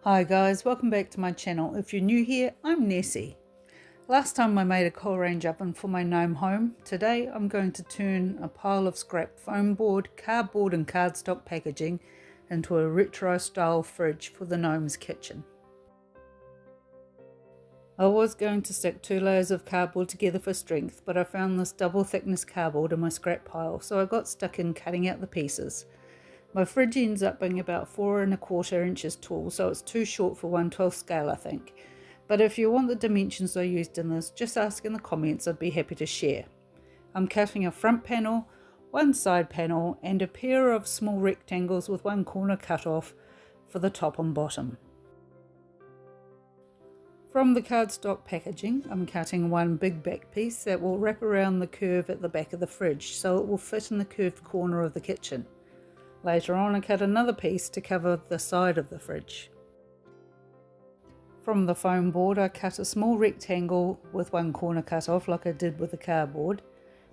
Hi guys, welcome back to my channel. If you're new here, I'm Nessie. Last time I made a coil range oven for my gnome home. Today I'm going to turn a pile of scrap foam board, cardboard and cardstock packaging into a retro style fridge for the gnome's kitchen. I was going to stick 2 layers of cardboard together for strength, but I found this double thickness cardboard in my scrap pile, so I got stuck in cutting out the pieces. My fridge ends up being about 4¼ inches tall, so it's too short for 1/12 scale I think. But if you want the dimensions I used in this, just ask in the comments, I'd be happy to share. I'm cutting a front panel, one side panel and a pair of small rectangles with one corner cut off for the top and bottom. From the cardstock packaging, I'm cutting one big back piece that will wrap around the curve at the back of the fridge so it will fit in the curved corner of the kitchen. Later on I cut another piece to cover the side of the fridge. From the foam board I cut a small rectangle with one corner cut off like I did with the cardboard,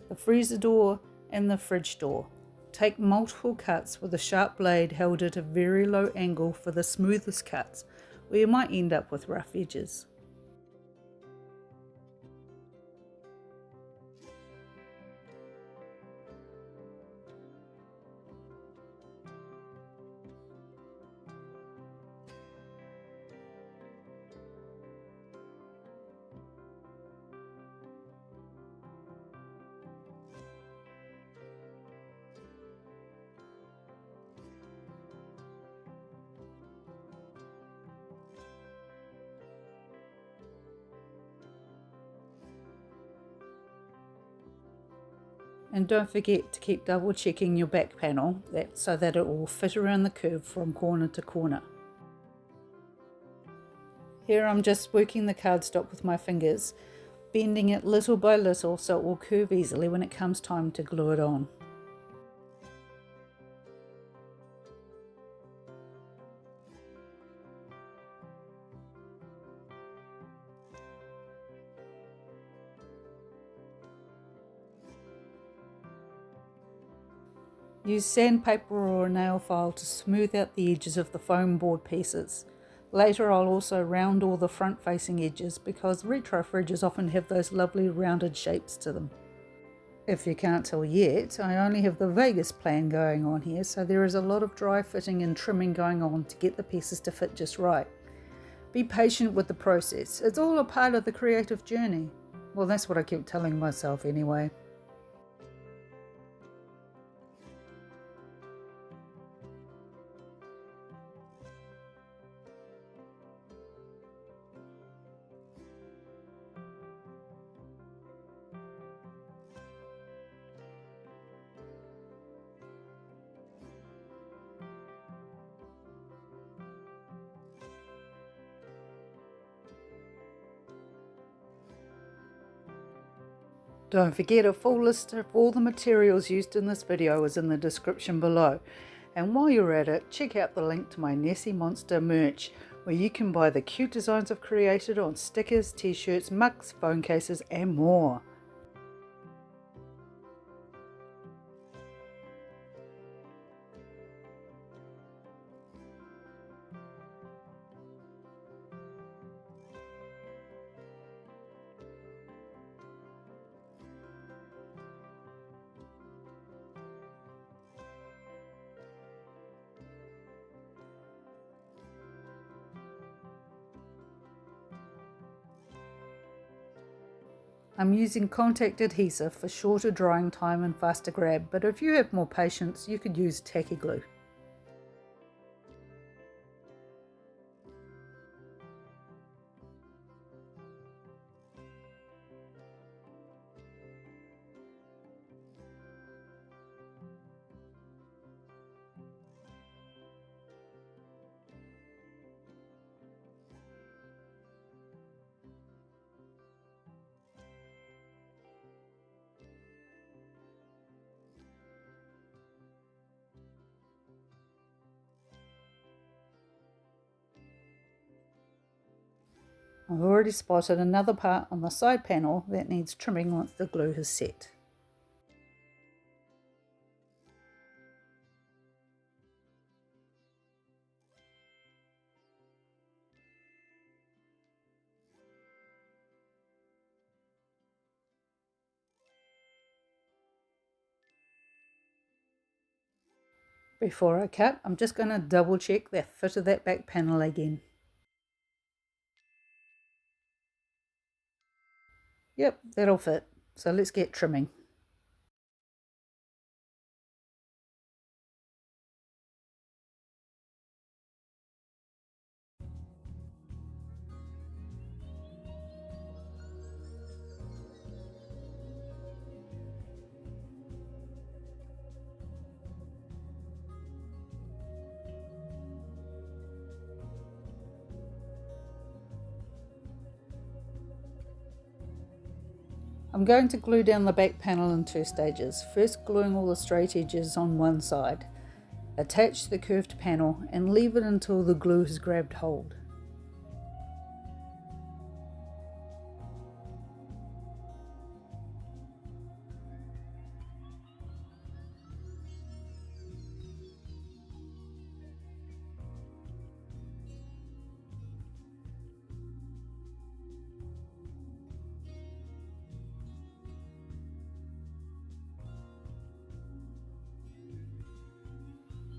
the freezer door and the fridge door. Take multiple cuts with a sharp blade held at a very low angle for the smoothest cuts, where you might end up with rough edges. And don't forget to keep double checking your back panel so that it will fit around the curve from corner to corner. Here I'm just working the cardstock with my fingers, bending it little by little so it will curve easily when it comes time to glue it on. Use sandpaper or a nail file to smooth out the edges of the foam board pieces. Later I'll also round all the front facing edges because retro fridges often have those lovely rounded shapes to them. If you can't tell yet, I only have the vaguest plan going on here, so there is a lot of dry fitting and trimming going on to get the pieces to fit just right. Be patient with the process, it's all a part of the creative journey. Well, that's what I keep telling myself anyway. Don't forget, a full list of all the materials used in this video is in the description below. And while you're at it, check out the link to my Nessie Monster merch, where you can buy the cute designs I've created on stickers, t-shirts, mugs, phone cases and more. I'm using contact adhesive for shorter drying time and faster grab, but if you have more patience, you could use tacky glue. I've already spotted another part on the side panel that needs trimming once the glue has set. Before I cut, I'm just going to double check the fit of that back panel again. Yep, that'll fit. So let's get trimming. I'm going to glue down the back panel in 2 stages. First, gluing all the straight edges on one side. Attach the curved panel and leave it until the glue has grabbed hold.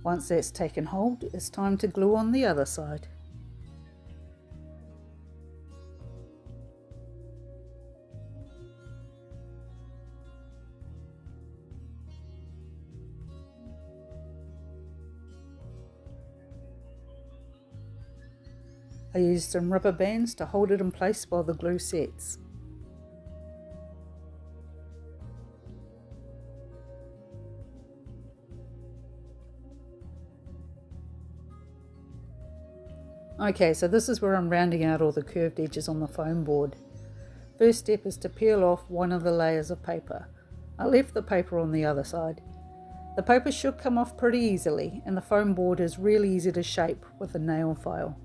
Once that's taken hold, it's time to glue on the other side. I used some rubber bands to hold it in place while the glue sets. Okay, so this is where I'm rounding out all the curved edges on the foam board. First step is to peel off one of the layers of paper. I left the paper on the other side. The paper should come off pretty easily, and the foam board is really easy to shape with a nail file.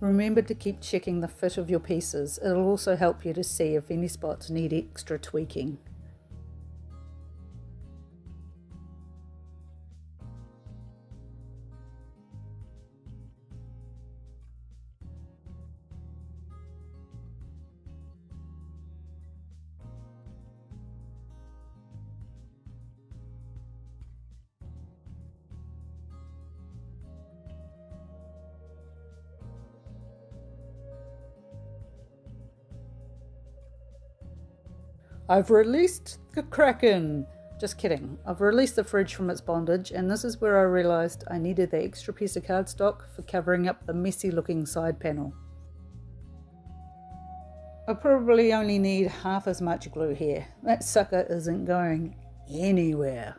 Remember to keep checking the fit of your pieces. It'll also help you to see if any spots need extra tweaking. I've released the Kraken! Just kidding. I've released the fridge from its bondage, and this is where I realised I needed the extra piece of cardstock for covering up the messy looking side panel. I probably only need half as much glue here. That sucker isn't going anywhere.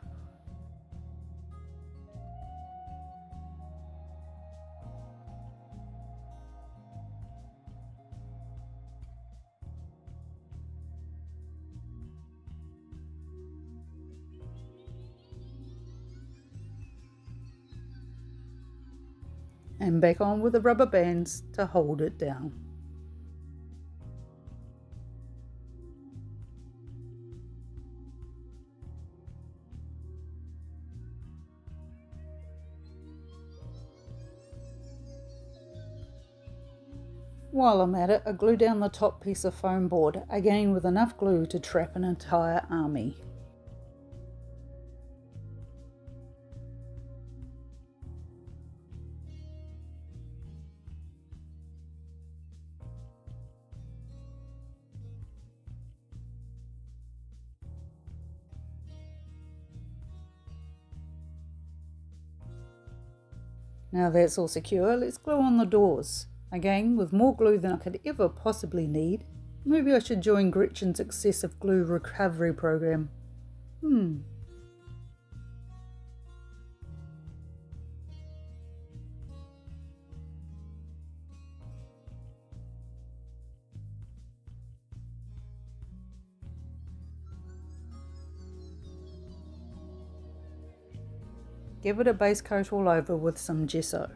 And back on with the rubber bands to hold it down. While I'm at it, I glue down the top piece of foam board, again with enough glue to trap an entire army. Now that's all secure, let's glue on the doors. Again, with more glue than I could ever possibly need. Maybe I should join Gretchen's excessive glue recovery program. Give it a base coat all over with some gesso.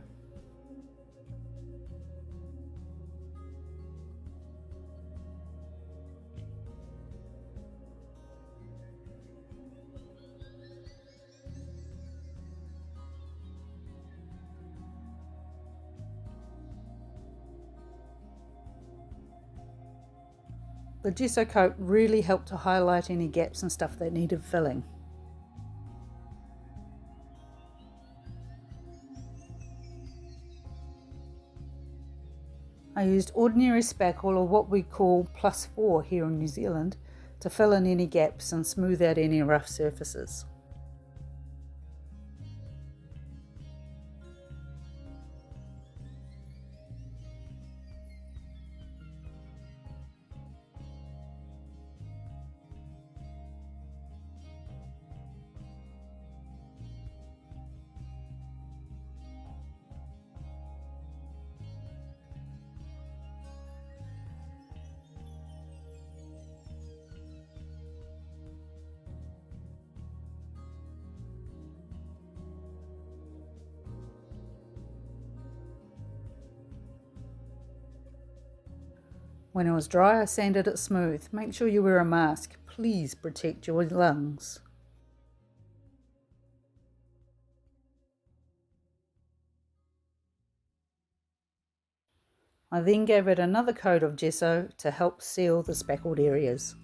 The gesso coat really helped to highlight any gaps and stuff that needed filling. I used ordinary spackle, or what we call +4 here in New Zealand, to fill in any gaps and smooth out any rough surfaces. When it was dry, I sanded it smooth. Make sure you wear a mask. Please protect your lungs. I then gave it another coat of gesso to help seal the spackled areas.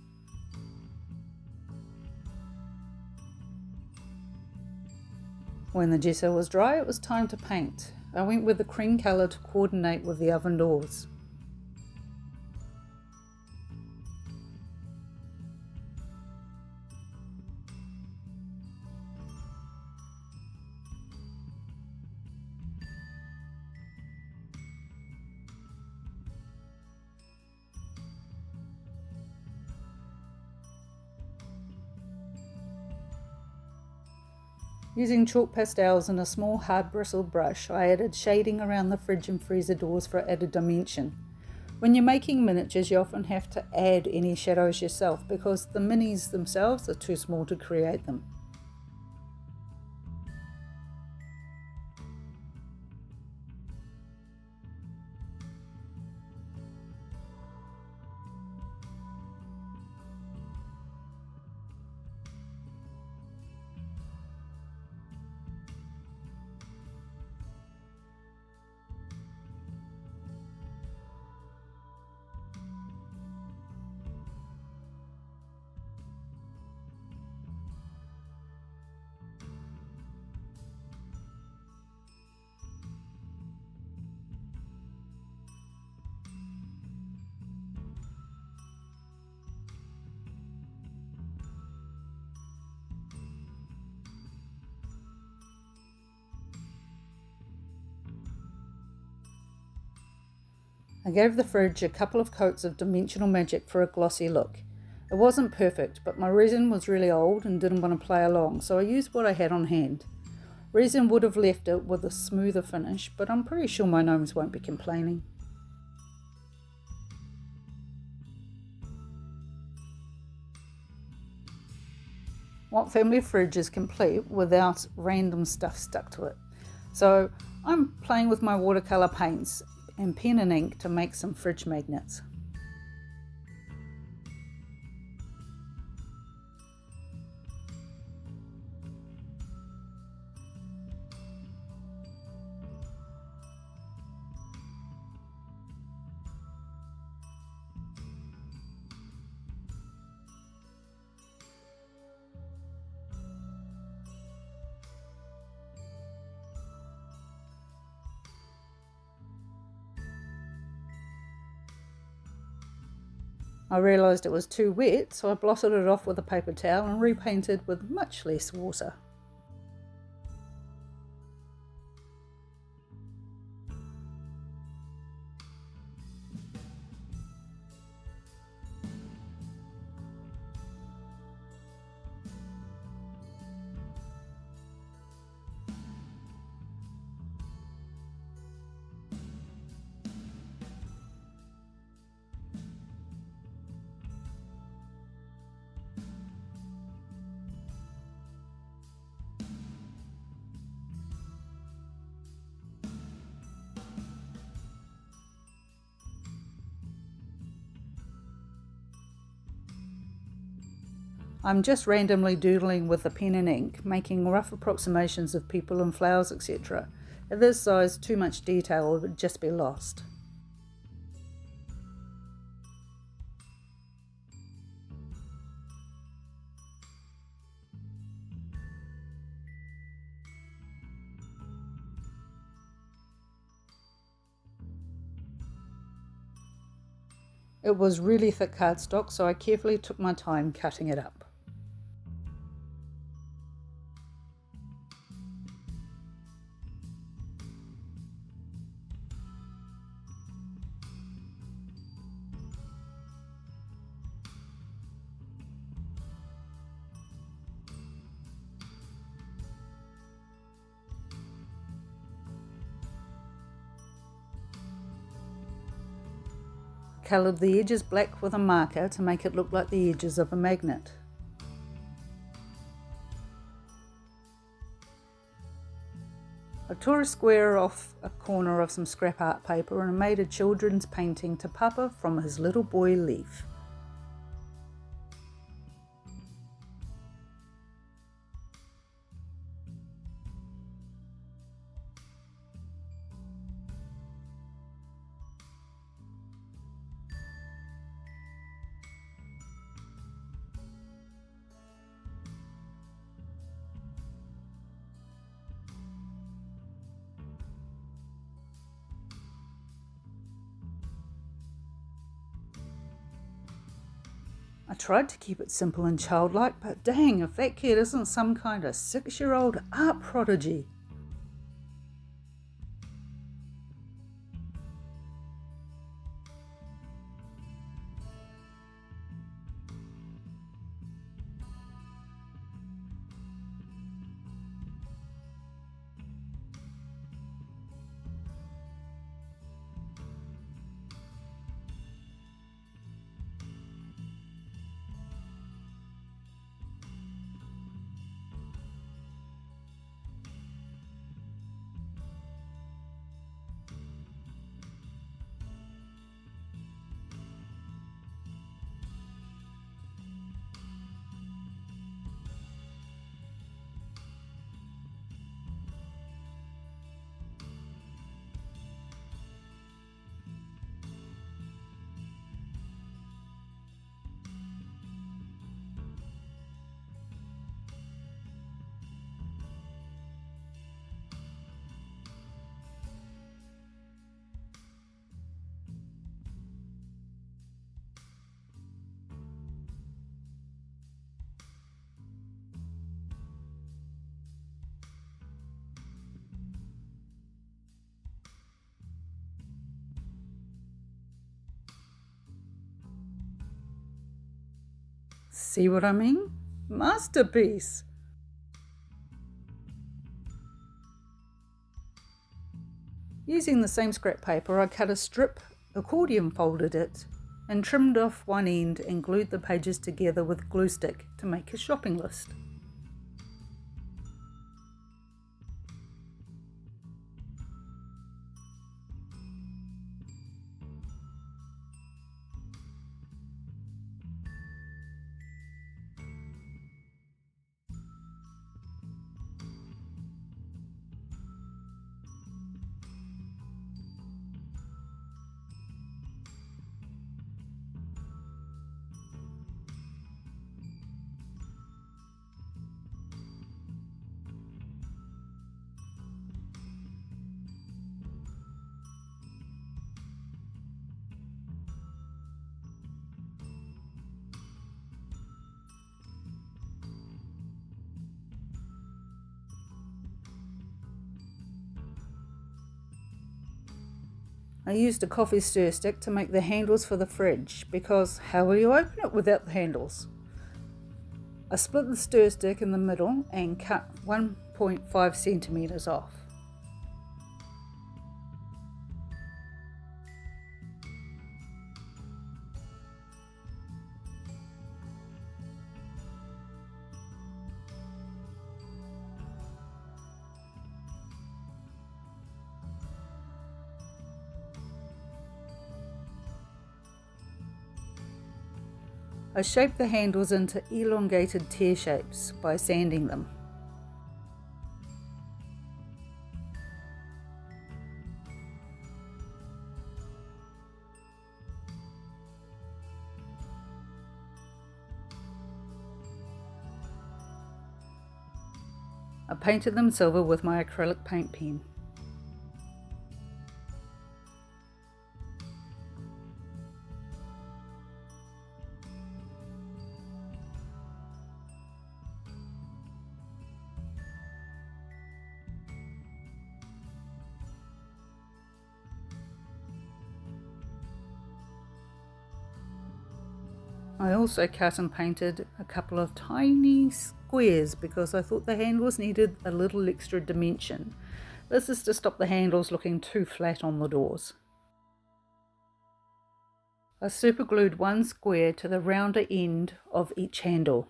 When the gesso was dry, it was time to paint. I went with the cream colour to coordinate with the oven doors. Using chalk pastels and a small hard bristled brush, I added shading around the fridge and freezer doors for added dimension. When you're making miniatures, you often have to add any shadows yourself because the minis themselves are too small to create them. I gave the fridge a couple of coats of Dimensional Magic for a glossy look. It wasn't perfect, but my resin was really old and didn't want to play along, so I used what I had on hand. Resin would have left it with a smoother finish, but I'm pretty sure my gnomes won't be complaining. What family fridge is complete without random stuff stuck to it? So I'm playing with my watercolour paints and pen and ink to make some fridge magnets. I realised it was too wet, so I blotted it off with a paper towel and repainted with much less water. I'm just randomly doodling with a pen and ink, making rough approximations of people and flowers, etc. At this size, too much detail would just be lost. It was really thick cardstock, so I carefully took my time cutting it up. Coloured the edges black with a marker to make it look like the edges of a magnet. I tore a square off a corner of some scrap art paper and made a children's painting to Papa from his little boy Leaf. I tried to keep it simple and childlike, but dang, if that kid isn't some kind of 6-year-old art prodigy. See what I mean? Masterpiece! Using the same scrap paper, I cut a strip, accordion folded it, and trimmed off one end and glued the pages together with glue stick to make a shopping list. I used a coffee stir stick to make the handles for the fridge, because how will you open it without the handles? I split the stir stick in the middle and cut 1.5 centimeters off. I shaped the handles into elongated tear shapes by sanding them. I painted them silver with my acrylic paint pen. I also cut and painted a couple of tiny squares because I thought the handles needed a little extra dimension. This is to stop the handles looking too flat on the doors. I superglued one square to the rounder end of each handle.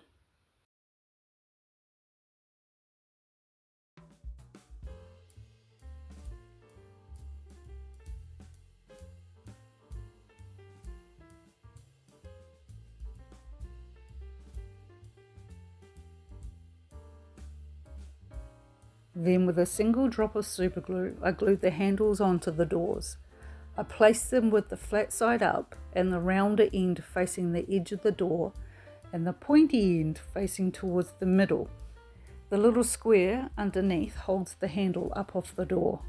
Then with a single drop of superglue, I glued the handles onto the doors. I placed them with the flat side up and the rounder end facing the edge of the door and the pointy end facing towards the middle. The little square underneath holds the handle up off the door.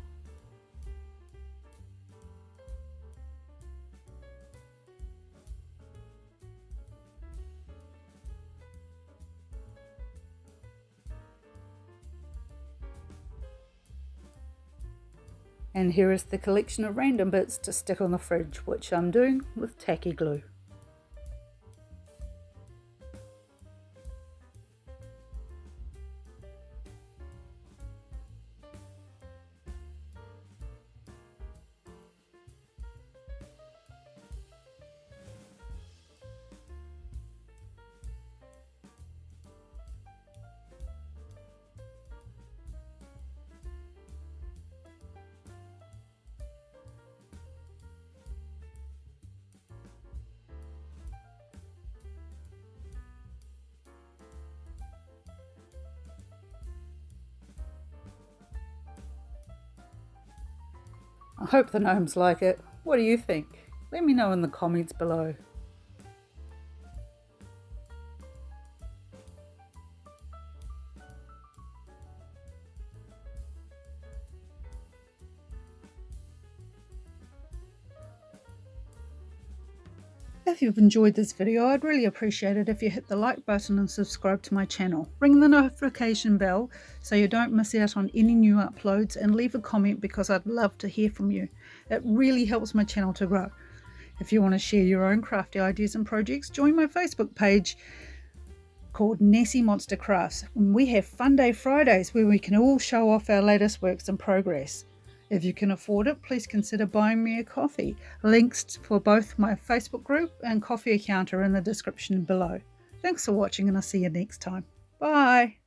And here is the collection of random bits to stick on the fridge, which I'm doing with tacky glue. I hope the gnomes like it. What do you think? Let me know in the comments below. If you've enjoyed this video, I'd really appreciate it if you hit the like button and subscribe to my channel. Ring the notification bell so you don't miss out on any new uploads, and leave a comment because I'd love to hear from you. It really helps my channel to grow. If you want to share your own crafty ideas and projects, join my Facebook page called Nessie Monster Crafts. And we have Fun Day Fridays where we can all show off our latest works in progress. If you can afford it, please consider buying me a coffee. Links for both my Facebook group and coffee account are in the description below. Thanks for watching, and I'll see you next time. Bye!